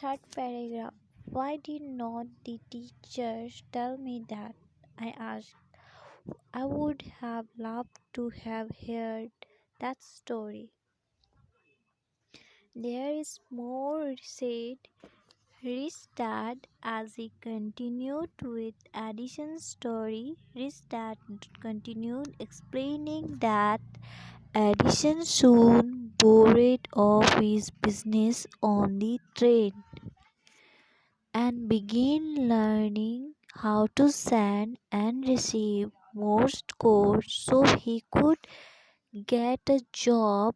Third paragraph. Why did not the teachers tell me that? I asked. I would have loved to have heard that story. There is more, said Ristad as he continued with Addison's story. Ristad continued explaining that Addison soon bored of his business on the train and began learning how to send and receive Morse code so he could get a job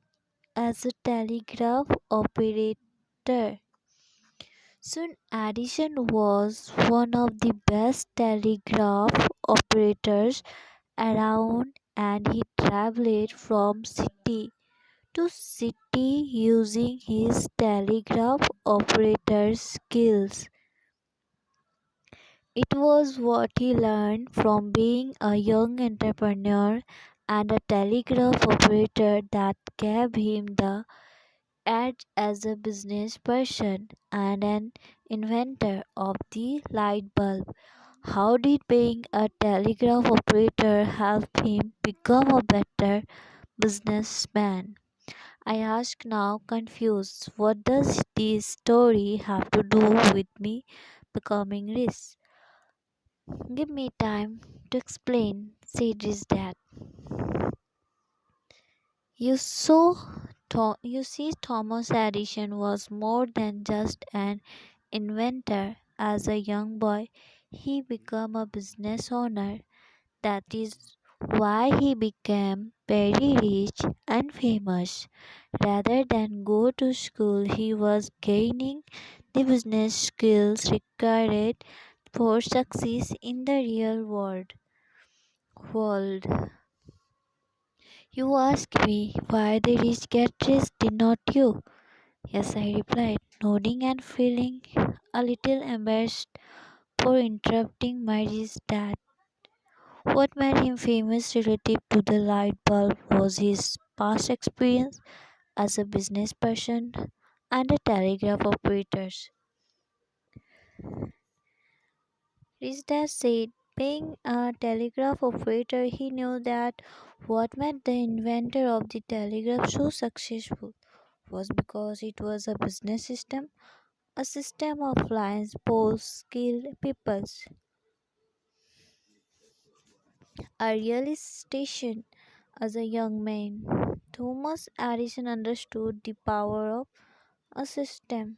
as a telegraph operator. Soon Addison was one of the best telegraph operators around and he traveled from city to city using his telegraph operator skills. It was what he learned from being a young entrepreneur and a telegraph operator that gave him the edge as a business person and an inventor of the light bulb. How did being a telegraph operator help him become a better businessman? I ask now, confused. What does this story have to do with me becoming rich? Give me time to explain, said his dad. You see, Thomas Edison was more than just an inventor. As a young boy, he became a business owner. That is why he became very rich and famous. Rather than go to school, he was gaining the business skills required for success in the real world. You ask me why the rich get rich, did not you? Yes, I replied, nodding and feeling a little embarrassed for interrupting my rich dad. What made him famous relative to the light bulb was his past experience as a business person and a telegraph operator. Rich dad said, being a telegraph operator, he knew that what made the inventor of the telegraph so successful was because it was a business system, a system of lines, poles, skilled peoples, a real station. As a young man, Thomas Edison understood the power of a system.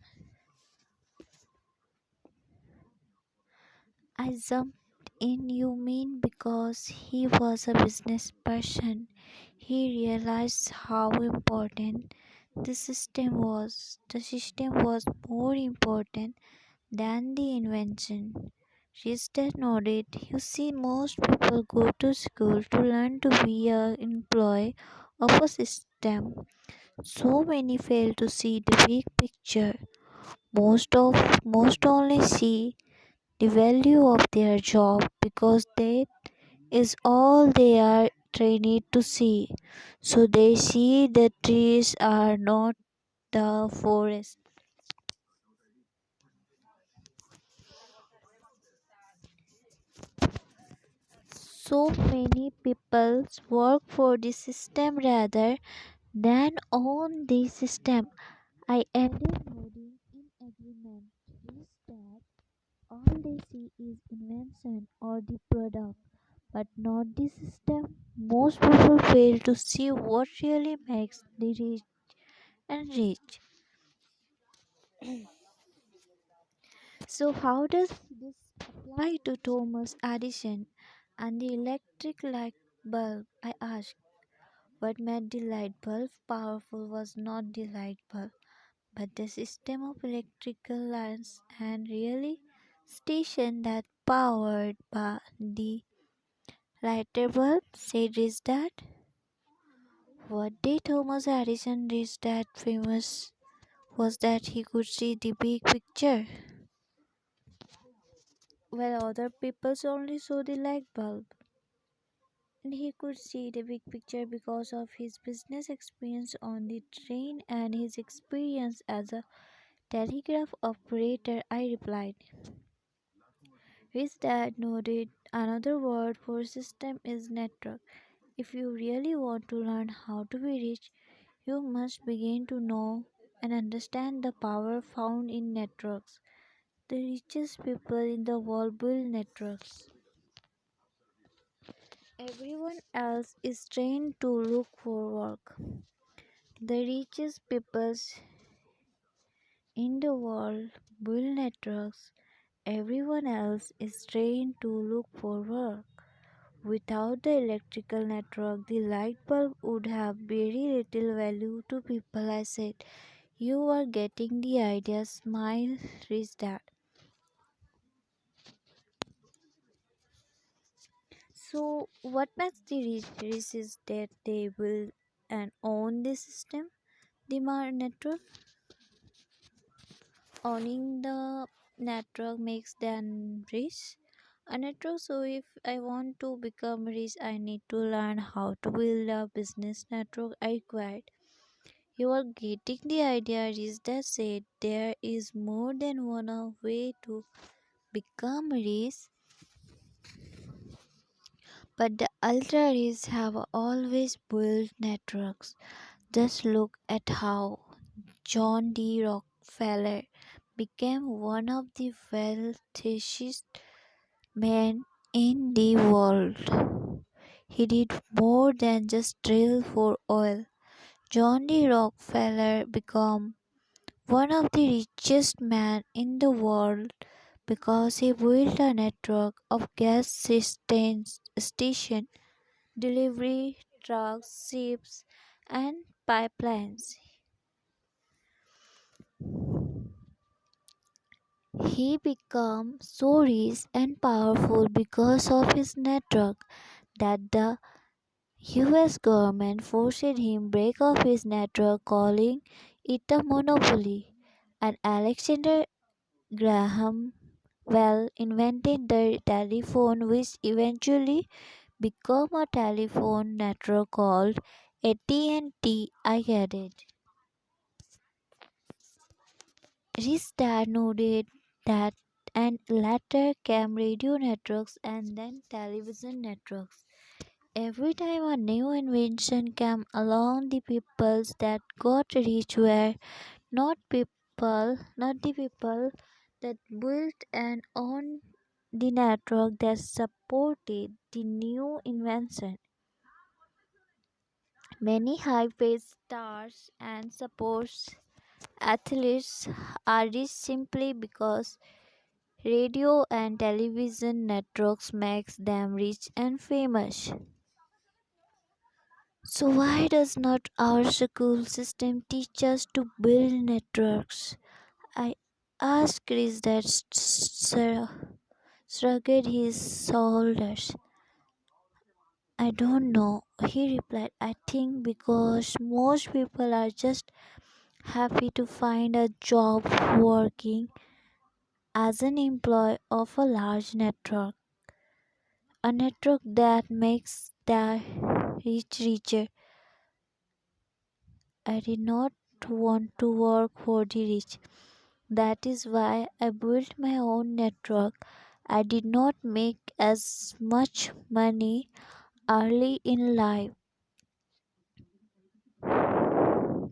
I jumped in, you mean because he was a business person. He realized how important the system was. The system was more important than the invention. Richter nodded. You see, most people go to school to learn to be an employee of a system. So many fail to see the big picture. Most only see the value of their job because that is all they are trained to see. So they see the trees are not the forest. So many people work for the system rather than own the system. I added, nodding in agreement. Is that all they see is invention or the product, but not the system? Most people fail to see what really makes the rich and rich. So, how does this apply to Thomas Edison and the electric light bulb? I asked. What made the light bulb powerful was not the light bulb, but the system of electrical lines and relay station that powered by the lighter bulb, said Ristad. What did Thomas Edison reach that famous was that he could see the big picture, while other people only saw the light bulb. And he could see the big picture because of his business experience on the train and his experience as a Telegraph operator, I replied. His dad nodded. Another word for system is network. If you really want to learn how to be rich, you must begin to know and understand the power found in networks. The richest people in the world build networks. Everyone else is trained to look for work. The richest people in the world build networks. Everyone else is trained to look for work. Without the electrical network, the light bulb would have very little value to people, I said. You are getting the idea, smile, rich dad. So, what makes the rich is that they build and own the system, the network. Owning the network makes them rich. A network, so if I want to become rich, I need to learn how to build a business network I required. You are getting the idea, is that said there is more than one way to become rich, but the ultra rich have always built networks. Just look at how John D. Rockefeller became one of the wealthiest men in the world. He did more than just drill for oil. John D. Rockefeller became one of the richest men in the world because he built a network of gas stations, delivery trucks, ships, and pipelines. He became so rich and powerful because of his network that the US government forced him break off his network, calling it a monopoly. And Alexander Graham Bell invented the telephone, which eventually became a telephone network called AT&T. I get it. His dad noted that, and later came radio networks and then television networks. Every time a new invention came along, the peoples that got rich were not the people that built and owned the network that supported the new invention. Many high-paid stars and sports athletes are rich simply because radio and television networks makes them rich and famous. So why does not our school system teach us to build networks? I asked Chris that shrugged his shoulders. I don't know, he replied. I think because most people are just happy to find a job working as an employee of a large network, a network that makes the rich richer. I did not want to work for the rich. That is why I built my own network. I did not make as much money early in life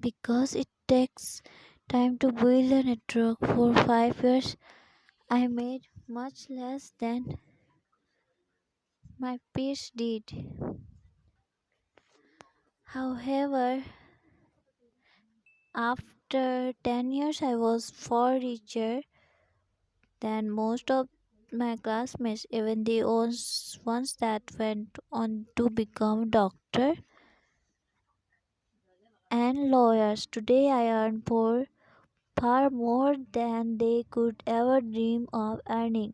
because it takes time to build a network. For 5 years, I made much less than my peers did. However, after 10 years, I was far richer than most of my classmates, even the ones that went on to become doctor and lawyers. Today I earn far more than they could ever dream of earning.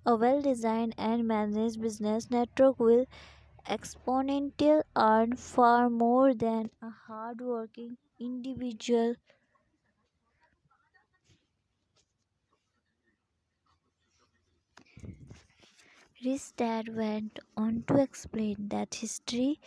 A well-designed and managed business network will exponentially earn far more than a hard-working individual. Rich dad went on to explain that history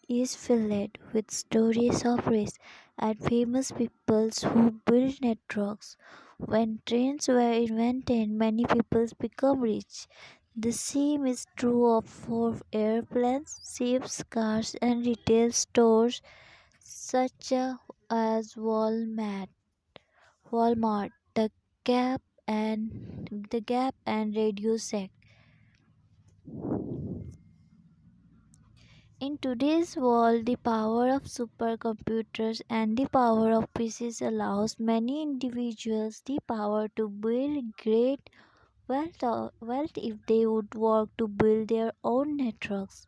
is filled with stories of race and famous peoples who built networks. When trains were invented, many peoples become rich. The same is true of for airplanes, ships, cars, and retail stores such as Walmart, Gap, the Gap and Radio Shack. In today's world, the power of supercomputers and the power of PCs allows many individuals the power to build great wealth if they would work to build their own networks.